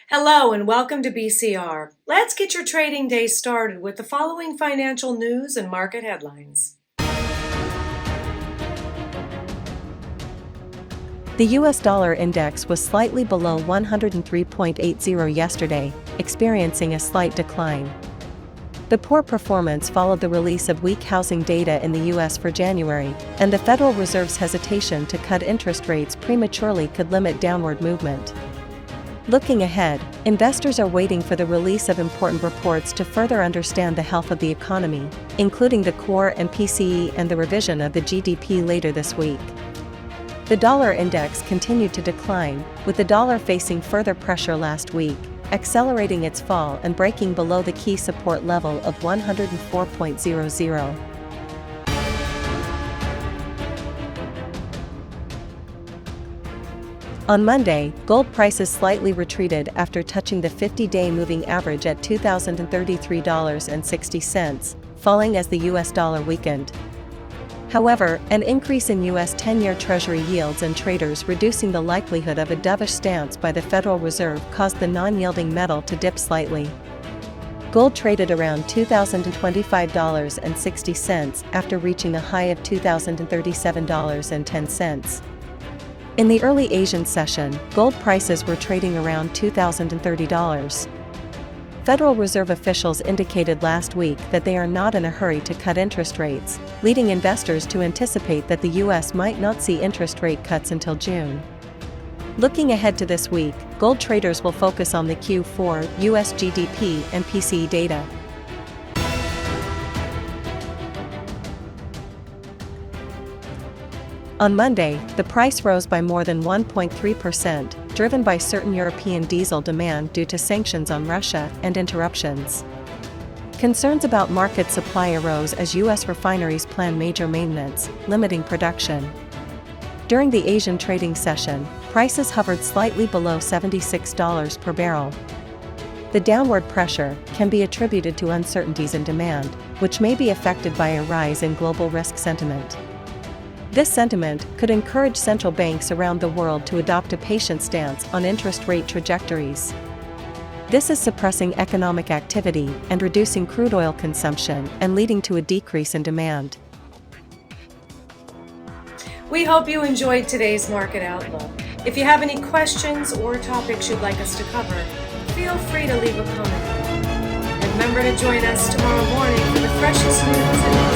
Hello and welcome to BCR. Let's get your trading day started with the following financial news and market headlines. The US dollar index was slightly below 103.80 yesterday, experiencing a slight decline. The poor performance followed the release of weak housing data in the US for January, and the Federal Reserve's hesitation to cut interest rates prematurely could limit downward movement. Looking ahead, investors are waiting for the release of important reports to further understand the health of the economy, including the core and PCE and the revision of the GDP later this week. The dollar index continued to decline, with the dollar facing further pressure last week, accelerating its fall and breaking below the key support level of 104.00. On Monday, gold prices slightly retreated after touching the 50-day moving average at $2,033.60, falling as the US dollar weakened. However, an increase in US 10-year Treasury yields and traders reducing the likelihood of a dovish stance by the Federal Reserve caused the non-yielding metal to dip slightly. Gold traded around $2,025.60 after reaching a high of $2,037.10. In the early Asian session, gold prices were trading around $2,030. Federal Reserve officials indicated last week that they are not in a hurry to cut interest rates, leading investors to anticipate that the U.S. might not see interest rate cuts until June. Looking ahead to this week, gold traders will focus on the Q4 U.S. GDP and PCE data. On Monday, the price rose by more than 1.3%, driven by certain European diesel demand due to sanctions on Russia and interruptions. Concerns about market supply arose as U.S. refineries plan major maintenance, limiting production. During the Asian trading session, prices hovered slightly below $76 per barrel. The downward pressure can be attributed to uncertainties in demand, which may be affected by a rise in global risk sentiment. This sentiment could encourage central banks around the world to adopt a patient stance on interest rate trajectories. This is suppressing economic activity and reducing crude oil consumption and leading to a decrease in demand. We hope you enjoyed today's market outlook. If you have any questions or topics you'd like us to cover, feel free to leave a comment. And remember to join us tomorrow morning for the freshest news and